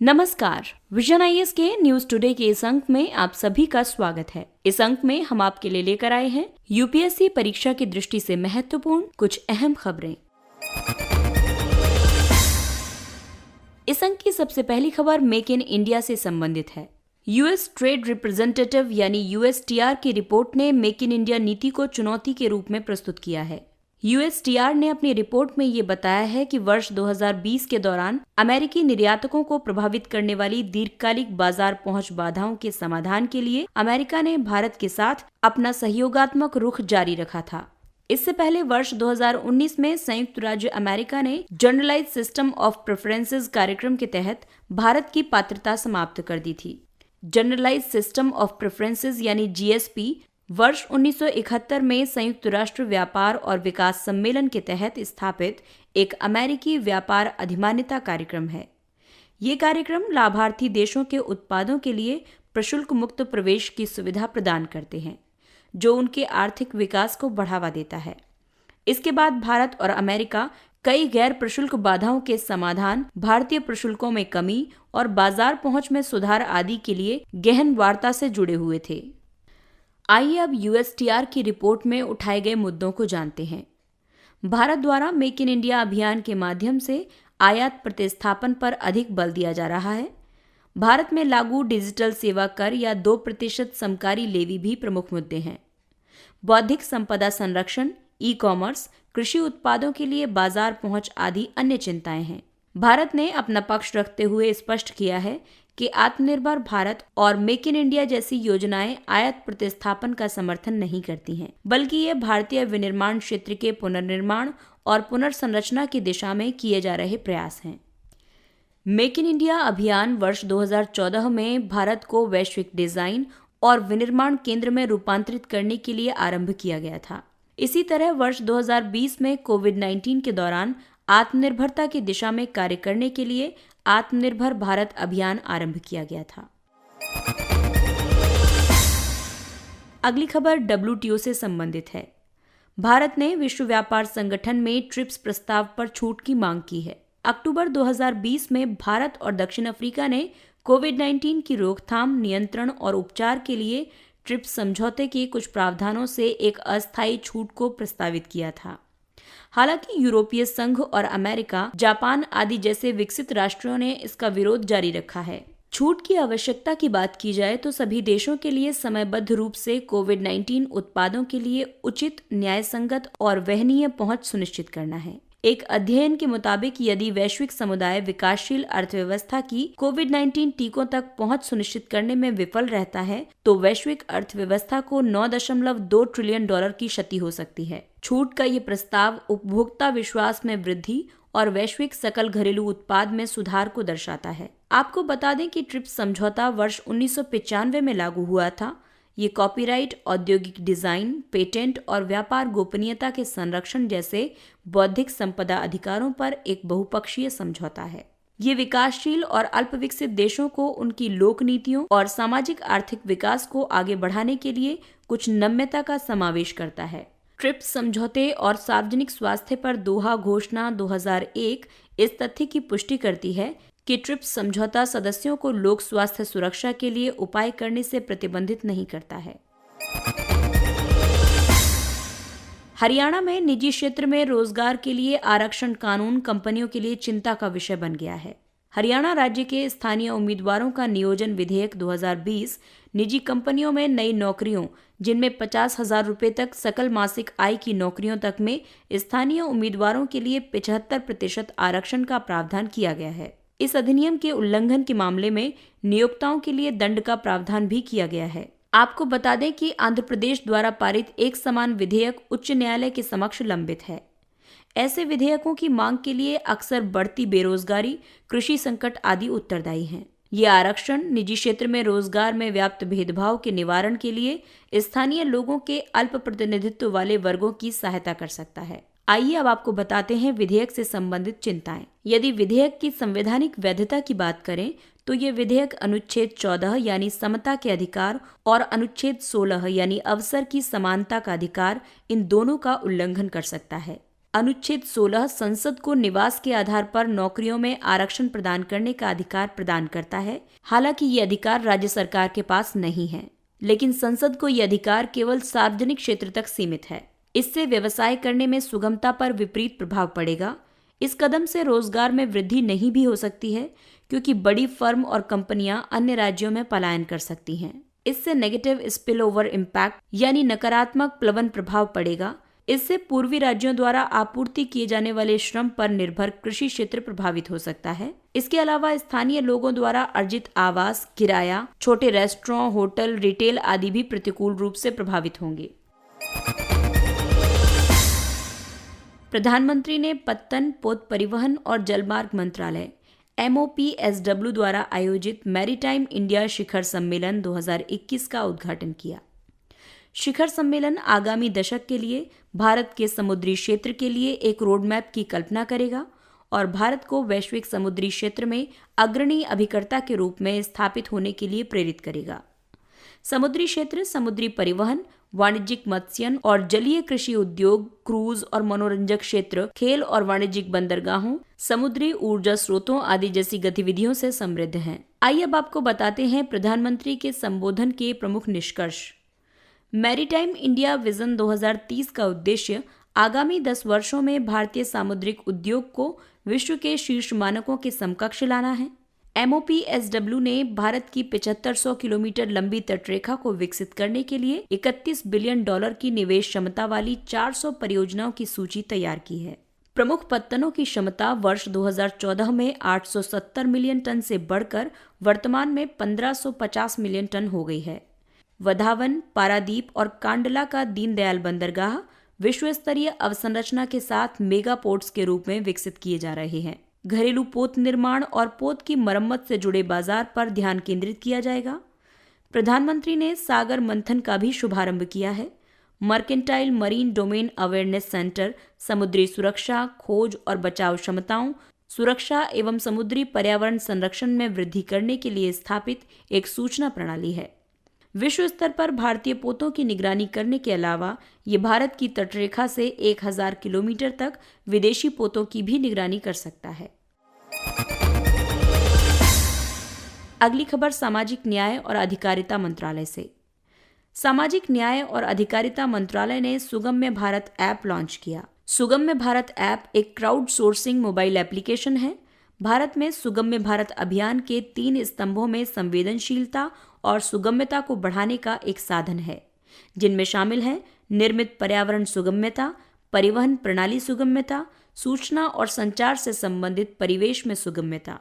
नमस्कार, vision IAS के news today के इस अंक में आप सभी का स्वागत है। इस अंक में हम आपके लिए लेकर आए हैं यूपीएससी परीक्षा की दृष्टि से महत्वपूर्ण कुछ अहम खबरें। इस अंक की सबसे पहली खबर मेक इन इंडिया से संबंधित है। यूएस ट्रेड रिप्रेजेंटेटिव यानी यूएसटीआर की रिपोर्ट ने मेक इन इंडिया नीति को चुनौती के रूप में प्रस्तुत किया है। यूएसटीआर ने अपनी रिपोर्ट में ये बताया है कि वर्ष 2020 के दौरान अमेरिकी निर्यातकों को प्रभावित करने वाली दीर्घकालिक बाजार पहुंच बाधाओं के समाधान के लिए अमेरिका ने भारत के साथ अपना सहयोगात्मक रुख जारी रखा था। इससे पहले वर्ष 2019 में संयुक्त राज्य अमेरिका ने जनरलाइज्ड सिस्टम ऑफ प्रेफरेंसेस कार्यक्रम के तहत भारत की पात्रता समाप्त कर दी थी। जनरलाइज्ड सिस्टम ऑफ प्रेफरेंसेस यानी जीएसपी वर्ष 1971 में संयुक्त राष्ट्र व्यापार और विकास सम्मेलन के तहत स्थापित एक अमेरिकी व्यापार अधिमान्यता कार्यक्रम है। ये कार्यक्रम लाभार्थी देशों के उत्पादों के लिए प्रशुल्क मुक्त प्रवेश की सुविधा प्रदान करते हैं, जो उनके आर्थिक विकास को बढ़ावा देता है। इसके बाद भारत और अमेरिका कई गैर प्रशुल्क बाधाओं के समाधान, भारतीय प्रशुल्कों में कमी और बाजार पहुंच में सुधार आदि के लिए गहन वार्ता से जुड़े हुए थे। आइए अब यूएसटीआर की रिपोर्ट में उठाए गए मुद्दों को जानते हैं। भारत द्वारा मेक इन इंडिया अभियान के माध्यम से आयात प्रतिस्थापन पर अधिक बल दिया जा रहा है। भारत में लागू डिजिटल सेवा कर या 2% समकारी लेवी भी प्रमुख मुद्दे हैं। बौद्धिक संपदा संरक्षण, ई कॉमर्स, कृषि उत्पादों के लिए बाजार पहुंच आदि अन्य चिंताएं हैं। भारत ने अपना पक्ष रखते हुए स्पष्ट किया है कि आत्मनिर्भर भारत और मेक इन इंडिया जैसी योजनाएं आयात प्रतिस्थापन का समर्थन नहीं करती हैं, बल्कि ये भारतीय विनिर्माण क्षेत्र के पुनर्निर्माण और पुनर्संरचना की दिशा में किए जा रहे प्रयास हैं। मेक इन इंडिया अभियान वर्ष 2014 में भारत को वैश्विक डिजाइन और विनिर्माण केंद्र में रूपांतरित करने के लिए आरंभ किया गया था। इसी तरह वर्ष 2020 में कोविड-19 के दौरान आत्मनिर्भरता की दिशा में कार्य करने के लिए आत्मनिर्भर भारत अभियान आरंभ किया गया था। अगली खबर WTO से संबंधित है। भारत ने विश्व व्यापार संगठन में ट्रिप्स प्रस्ताव पर छूट की मांग की है। अक्टूबर 2020 में भारत और दक्षिण अफ्रीका ने कोविड-19 की रोकथाम, नियंत्रण और उपचार के लिए ट्रिप्स समझौते के कुछ प्रावधानों से एक अस्थायी छूट को प्रस्तावित किया था। हालांकि यूरोपीय संघ और अमेरिका, जापान आदि जैसे विकसित राष्ट्रों ने इसका विरोध जारी रखा है। छूट की आवश्यकता की बात की जाए तो सभी देशों के लिए समयबद्ध रूप से कोविड-19 उत्पादों के लिए उचित, न्यायसंगत और वहनीय पहुंच सुनिश्चित करना है। एक अध्ययन के मुताबिक यदि वैश्विक समुदाय विकासशील अर्थव्यवस्था की कोविड-19 टीकों तक पहुंच सुनिश्चित करने में विफल रहता है तो वैश्विक अर्थव्यवस्था को $9.2 ट्रिलियन की क्षति हो सकती है। छूट का ये प्रस्ताव उपभोक्ता विश्वास में वृद्धि और वैश्विक सकल घरेलू उत्पाद में सुधार को दर्शाता है। आपको बता दें कि ट्रिप्स समझौता वर्ष 1995 में लागू हुआ था। ये कॉपीराइट, औद्योगिक डिजाइन, पेटेंट और व्यापार गोपनीयता के संरक्षण जैसे बौद्धिक संपदा अधिकारों पर एक बहुपक्षीय समझौता है। ये विकासशील और अल्पविकसित देशों को उनकी लोक नीतियों और सामाजिक आर्थिक विकास को आगे बढ़ाने के लिए कुछ नम्यता का समावेश करता है। ट्रिप्स समझौते और सार्वजनिक स्वास्थ्य पर दोहा घोषणा 2001 इस तथ्य की पुष्टि करती है कि ट्रिप्स समझौता सदस्यों को लोक स्वास्थ्य सुरक्षा के लिए उपाय करने से प्रतिबंधित नहीं करता है। हरियाणा में निजी क्षेत्र में रोजगार के लिए आरक्षण कानून कंपनियों के लिए चिंता का विषय बन गया है। हरियाणा राज्य के स्थानीय उम्मीदवारों का नियोजन विधेयक 2020 निजी कंपनियों में नई नौकरियों, जिनमें 50,000 रुपये तक सकल मासिक आय की नौकरियों तक में स्थानीय उम्मीदवारों के लिए 75% आरक्षण का प्रावधान किया गया है। इस अधिनियम के उल्लंघन के मामले में नियोक्ताओं के लिए दंड का प्रावधान भी किया गया है। आपको बता दें कि आंध्र प्रदेश द्वारा पारित एक समान विधेयक उच्च न्यायालय के समक्ष लंबित है। ऐसे विधेयकों की मांग के लिए अक्सर बढ़ती बेरोजगारी, कृषि संकट आदि उत्तरदायी हैं। ये आरक्षण निजी क्षेत्र में रोजगार में व्याप्त भेदभाव के निवारण के लिए स्थानीय लोगों के अल्प प्रतिनिधित्व वाले वर्गों की सहायता कर सकता है। आइए अब आपको बताते हैं विधेयक से संबंधित चिंताएं। यदि विधेयक की संवैधानिक वैधता की बात करें तो ये विधेयक अनुच्छेद 14 यानी समता के अधिकार और अनुच्छेद 16 यानी अवसर की समानता का अधिकार, इन दोनों का उल्लंघन कर सकता है। अनुच्छेद 16 संसद को निवास के आधार पर नौकरियों में आरक्षण प्रदान करने का अधिकार प्रदान करता है। हालांकि ये अधिकार राज्य सरकार के पास नहीं है, लेकिन संसद को ये अधिकार केवल सार्वजनिक क्षेत्र तक सीमित है। इससे व्यवसाय करने में सुगमता पर विपरीत प्रभाव पड़ेगा। इस कदम से रोजगार में वृद्धि नहीं भी हो सकती है, क्योंकि बड़ी फर्म और कंपनियां अन्य राज्यों में पलायन कर सकती हैं। इससे नेगेटिव स्पिल ओवर इम्पैक्ट यानी नकारात्मक प्लवन प्रभाव पड़ेगा। इससे पूर्वी राज्यों द्वारा आपूर्ति किए जाने वाले श्रम पर निर्भर कृषि क्षेत्र प्रभावित हो सकता है। इसके अलावा स्थानीय लोगों द्वारा अर्जित आवास, किराया, छोटे रेस्टोरेंट, होटल, रिटेल आदि भी प्रतिकूल रूप से प्रभावित होंगे। प्रधानमंत्री ने पत्तन, पोत परिवहन और जलमार्ग मंत्रालय MOPSW द्वारा आयोजित मैरीटाइम इंडिया शिखर सम्मेलन 2021 का उद्घाटन किया। शिखर सम्मेलन आगामी दशक के लिए भारत के समुद्री क्षेत्र के लिए एक रोडमैप की कल्पना करेगा और भारत को वैश्विक समुद्री क्षेत्र में अग्रणी अभिकर्ता के रूप में स्थापित होने के लिए प्रेरित करेगा। समुद्री क्षेत्र समुद्री परिवहन, वाणिज्यिक मत्स्यन और जलीय कृषि उद्योग, क्रूज और मनोरंजक क्षेत्र, खेल और वाणिज्यिक बंदरगाहों, समुद्री ऊर्जा स्रोतों आदि जैसी गतिविधियों से समृद्ध हैं। आइए अब आपको बताते हैं प्रधानमंत्री के संबोधन के प्रमुख निष्कर्ष। मैरीटाइम इंडिया विजन 2030 का उद्देश्य आगामी 10 वर्षों में भारतीय सामुद्रिक उद्योग को विश्व के शीर्ष मानकों के समकक्ष लाना है। MOPSW ने भारत की 7500 किलोमीटर लंबी तटरेखा को विकसित करने के लिए $31 बिलियन की निवेश क्षमता वाली 400 परियोजनाओं की सूची तैयार की है। प्रमुख पत्तनों की क्षमता वर्ष 2014 में 870 मिलियन टन से बढ़कर वर्तमान में 1550 मिलियन टन हो गई है। वधावन, पारादीप और कांडला का दीनदयाल बंदरगाह विश्व स्तरीय अवसंरचना के साथ मेगा पोर्ट्स के रूप में विकसित किए जा रहे हैं। घरेलू पोत निर्माण और पोत की मरम्मत से जुड़े बाजार पर ध्यान केंद्रित किया जाएगा। प्रधानमंत्री ने सागर मंथन का भी शुभारंभ किया है। Mercantile marine domain awareness centre समुद्री सुरक्षा, खोज और बचाव क्षमताओं, सुरक्षा एवं समुद्री पर्यावरण संरक्षण में वृद्धि करने के लिए स्थापित एक सूचना प्रणाली है। विश्व स्तर पर भारतीय पोतों की निगरानी करने के अलावा ये भारत की तटरेखा से 1000 किलोमीटर तक विदेशी पोतों की भी निगरानी कर सकता है। अगली खबर सामाजिक न्याय और अधिकारिता मंत्रालय से। सामाजिक न्याय और अधिकारिता मंत्रालय ने सुगम्य भारत ऐप लॉन्च किया। सुगम्य भारत ऐप एक क्राउड सोर्सिंग मोबाइल एप्लीकेशन है। भारत में सुगम्य भारत अभियान के 3 स्तंभों में संवेदनशीलता और सुगम्यता को बढ़ाने का एक साधन है, जिनमें शामिल है निर्मित पर्यावरण सुगम्यता, परिवहन प्रणाली सुगम्यता, सूचना और संचार से संबंधित परिवेश में सुगम्यता।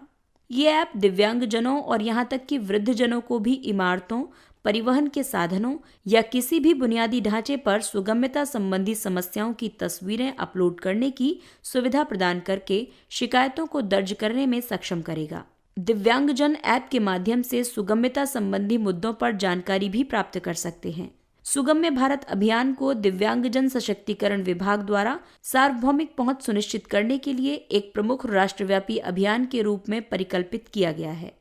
ये ऐप दिव्यांगजनों और यहाँ तक कि वृद्धजनों को भी इमारतों, परिवहन के साधनों या किसी भी बुनियादी ढांचे पर सुगम्यता संबंधी समस्याओं की तस्वीरें अपलोड करने की सुविधा प्रदान करके शिकायतों को दर्ज करने में सक्षम करेगा। दिव्यांगजन ऐप के माध्यम से सुगम्यता संबंधी मुद्दों पर जानकारी भी प्राप्त कर सकते हैं। सुगम्य भारत अभियान को दिव्यांगजन सशक्तिकरण विभाग द्वारा सार्वभौमिक पहुंच सुनिश्चित करने के लिए एक प्रमुख राष्ट्रव्यापी अभियान के रूप में परिकल्पित किया गया है।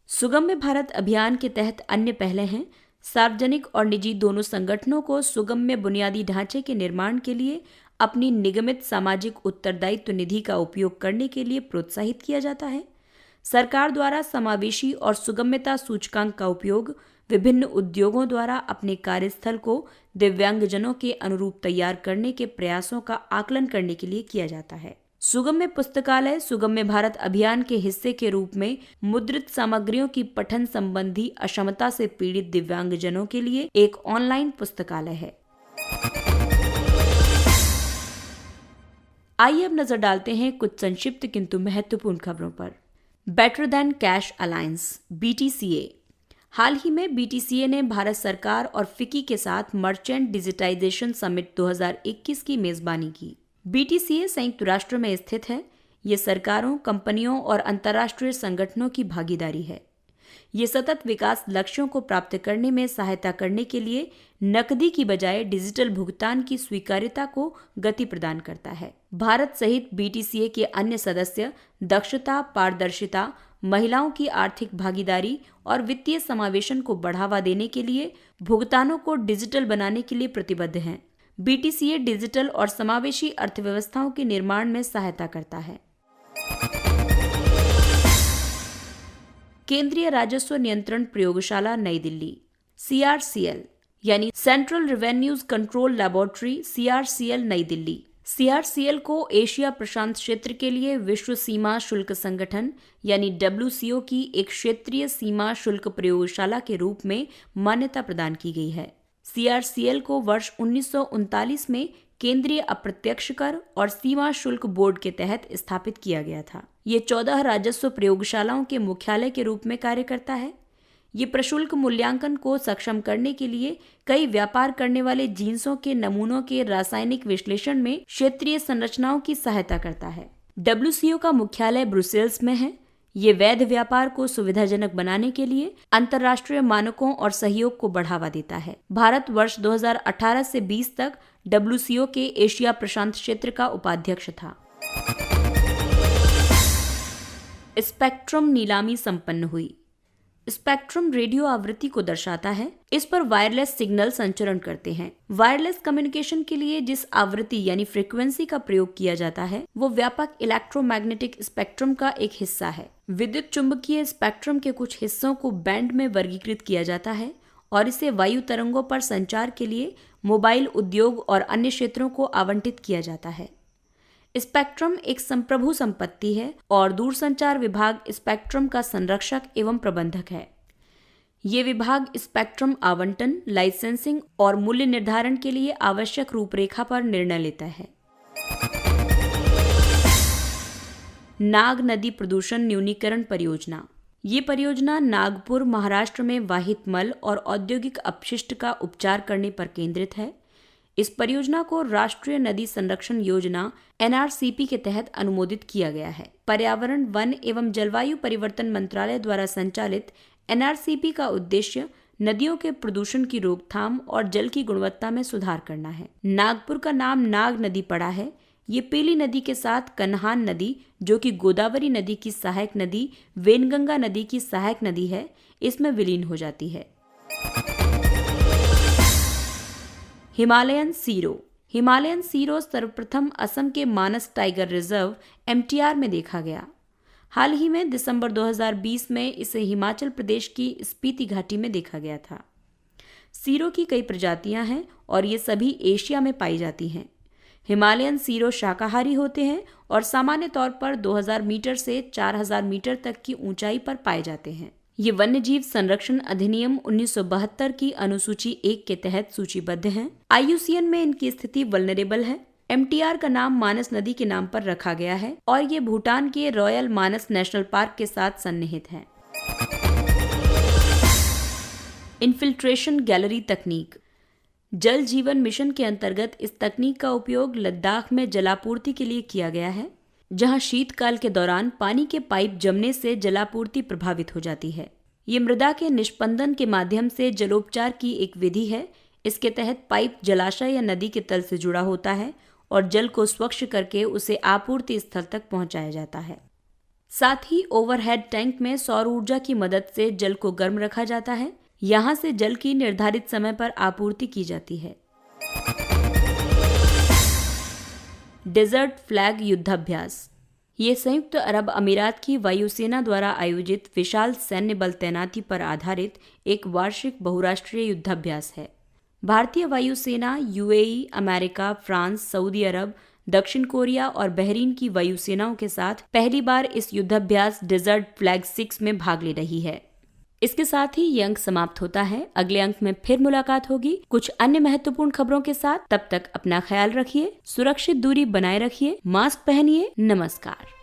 सुगम्य भारत अभियान के तहत अन्य पहले हैं। सार्वजनिक और निजी दोनों संगठनों को सुगम्य बुनियादी ढांचे के निर्माण के लिए अपनी निगमित सामाजिक उत्तरदायित्व निधि का उपयोग करने के लिए प्रोत्साहित किया जाता है। सरकार द्वारा समावेशी और सुगम्यता सूचकांक का उपयोग विभिन्न उद्योगों द्वारा अपने कार्यस्थल को दिव्यांगजनों के अनुरूप तैयार करने के प्रयासों का आकलन करने के लिए किया जाता है। सुगम्य पुस्तकालय सुगम्य भारत अभियान के हिस्से के रूप में मुद्रित सामग्रियों की पठन संबंधी अक्षमता से पीड़ित दिव्यांगजनों के लिए एक ऑनलाइन पुस्तकालय है। आइए अब नजर डालते हैं कुछ संक्षिप्त किंतु महत्वपूर्ण खबरों पर। Better than cash alliance BTCA। हाल ही में BTCA ने भारत सरकार और फिक्की के साथ मर्चेंट डिजिटाइजेशन समिट 2021 की मेजबानी की। BTCA संयुक्त राष्ट्र में स्थित है। ये सरकारों, कंपनियों और अंतर्राष्ट्रीय संगठनों की भागीदारी है। ये सतत विकास लक्ष्यों को प्राप्त करने में सहायता करने के लिए नकदी की बजाय डिजिटल भुगतान की स्वीकार्यता को गति प्रदान करता है। भारत सहित BTCA के अन्य सदस्य दक्षता, पारदर्शिता, महिलाओं की आर्थिक भागीदारी और वित्तीय समावेशन को बढ़ावा देने के लिए भुगतानों को डिजिटल बनाने के लिए प्रतिबद्ध हैं। BTCA डिजिटल और समावेशी अर्थव्यवस्थाओं के निर्माण में सहायता करता है। केंद्रीय राजस्व नियंत्रण प्रयोगशाला नई दिल्ली CRCL यानी central revenues control laboratory CRCL नई दिल्ली। CRCL को एशिया प्रशांत क्षेत्र के लिए विश्व सीमा शुल्क संगठन यानी WCO की एक क्षेत्रीय सीमा शुल्क प्रयोगशाला के रूप में मान्यता प्रदान की गई है। CRCL को वर्ष 1939 में केंद्रीय अप्रत्यक्ष कर और सीमा शुल्क बोर्ड के तहत स्थापित किया गया था। ये 14 राजस्व प्रयोगशालाओं के मुख्यालय के रूप में कार्य करता है। ये प्रशुल्क मूल्यांकन को सक्षम करने के लिए कई व्यापार करने वाले जिन्सों के नमूनों के रासायनिक विश्लेषण में क्षेत्रीय संरचनाओं की सहायता करता है। WCO का मुख्यालय ब्रुसेल्स में है। ये वैध व्यापार को सुविधाजनक बनाने के लिए अंतर्राष्ट्रीय मानकों और सहयोग को बढ़ावा देता है। भारत वर्ष 2018 से 20 तक WCO के एशिया प्रशांत क्षेत्र का उपाध्यक्ष था। स्पेक्ट्रम नीलामी संपन्न हुई। स्पेक्ट्रम रेडियो आवृत्ति को दर्शाता है। इस पर वायरलेस सिग्नल संचरण करते हैं। वायरलेस कम्युनिकेशन के लिए जिस आवृत्ति यानी फ्रीक्वेंसी का प्रयोग किया जाता है वो व्यापक इलेक्ट्रोमैग्नेटिक स्पेक्ट्रम का एक हिस्सा है। विद्युत चुंबकीय स्पेक्ट्रम के कुछ हिस्सों को बैंड में वर्गीकृत किया जाता है और इसे वायु तरंगों पर संचार के लिए मोबाइल उद्योग और अन्य क्षेत्रों को आवंटित किया जाता है। स्पेक्ट्रम एक संप्रभु संपत्ति है और दूरसंचार विभाग स्पेक्ट्रम का संरक्षक एवं प्रबंधक है। ये विभाग स्पेक्ट्रम आवंटन, लाइसेंसिंग और मूल्य निर्धारण के लिए आवश्यक रूपरेखा पर निर्णय लेता है। नाग नदी प्रदूषण न्यूनीकरण परियोजना। ये परियोजना नागपुर, महाराष्ट्र में वाहित मल और औद्योगिक अपशिष्ट का उपचार करने पर केंद्रित है। इस परियोजना को राष्ट्रीय नदी संरक्षण योजना NRCP के तहत अनुमोदित किया गया है। पर्यावरण, वन एवं जलवायु परिवर्तन मंत्रालय द्वारा संचालित NRCP का उद्देश्य नदियों के प्रदूषण की रोकथाम और जल की गुणवत्ता में सुधार करना है। नागपुर का नाम नाग नदी पड़ा है। ये पीली नदी के साथ कन्हान नदी, जो कि गोदावरी नदी की सहायक नदी, वेनगंगा नदी की सहायक नदी है, इसमें विलीन हो जाती है। Himalayan sero. हिमालयन सीरो सर्वप्रथम असम के मानस टाइगर रिजर्व MTR में देखा गया। हाल ही में दिसंबर 2020 में इसे हिमाचल प्रदेश की स्पीति घाटी में देखा गया था। सीरो की कई प्रजातियां हैं और ये सभी एशिया में पाई जाती हैं। हिमालयन सीरो शाकाहारी होते हैं और सामान्य तौर पर 2000 मीटर से 4000 मीटर तक की ऊंचाई पर पाए जाते हैं। ये वन्यजीव संरक्षण अधिनियम 1972 की अनुसूची 1 के तहत सूचीबद्ध हैं। IUCN में इनकी स्थिति वल्नरेबल है। MTR का नाम मानस नदी के नाम पर रखा गया है और ये भूटान के रॉयल मानस नेशनल पार्क के साथ सन्निहित है। इन्फिल्ट्रेशन गैलरी तकनीक। जल जीवन मिशन के अंतर्गत इस तकनीक का उपयोग लद्दाख में जलापूर्ति के लिए किया गया है, जहां शीतकाल के दौरान पानी के पाइप जमने से जलापूर्ति प्रभावित हो जाती है। ये मृदा के निष्पंदन के माध्यम से जलोपचार की एक विधि है। इसके तहत पाइप जलाशय या नदी के तल से जुड़ा होता है और जल को स्वच्छ करके उसे आपूर्ति स्थल तक पहुंचाया जाता है। साथ ही ओवरहेड टैंक में सौर ऊर्जा की मदद से जल को गर्म रखा जाता है। यहाँ से जल की निर्धारित समय पर आपूर्ति की जाती है। डेजर्ट फ्लैग युद्धाभ्यास। ये संयुक्त अरब अमीरात की वायुसेना द्वारा आयोजित विशाल सैन्य बल तैनाती पर आधारित एक वार्षिक बहुराष्ट्रीय युद्धाभ्यास है। भारतीय वायुसेना UAE, अमेरिका, फ्रांस, सऊदी अरब, दक्षिण कोरिया और बहरीन की वायुसेनाओं के साथ पहली बार इस युद्धाभ्यास डेजर्ट फ्लैग 6 में भाग ले रही है। इसके साथ ही ये अंक समाप्त होता है। अगले अंक में फिर मुलाकात होगी कुछ अन्य महत्वपूर्ण खबरों के साथ। तब तक अपना ख्याल रखिए, सुरक्षित दूरी बनाए रखिए, मास्क पहनिए। नमस्कार।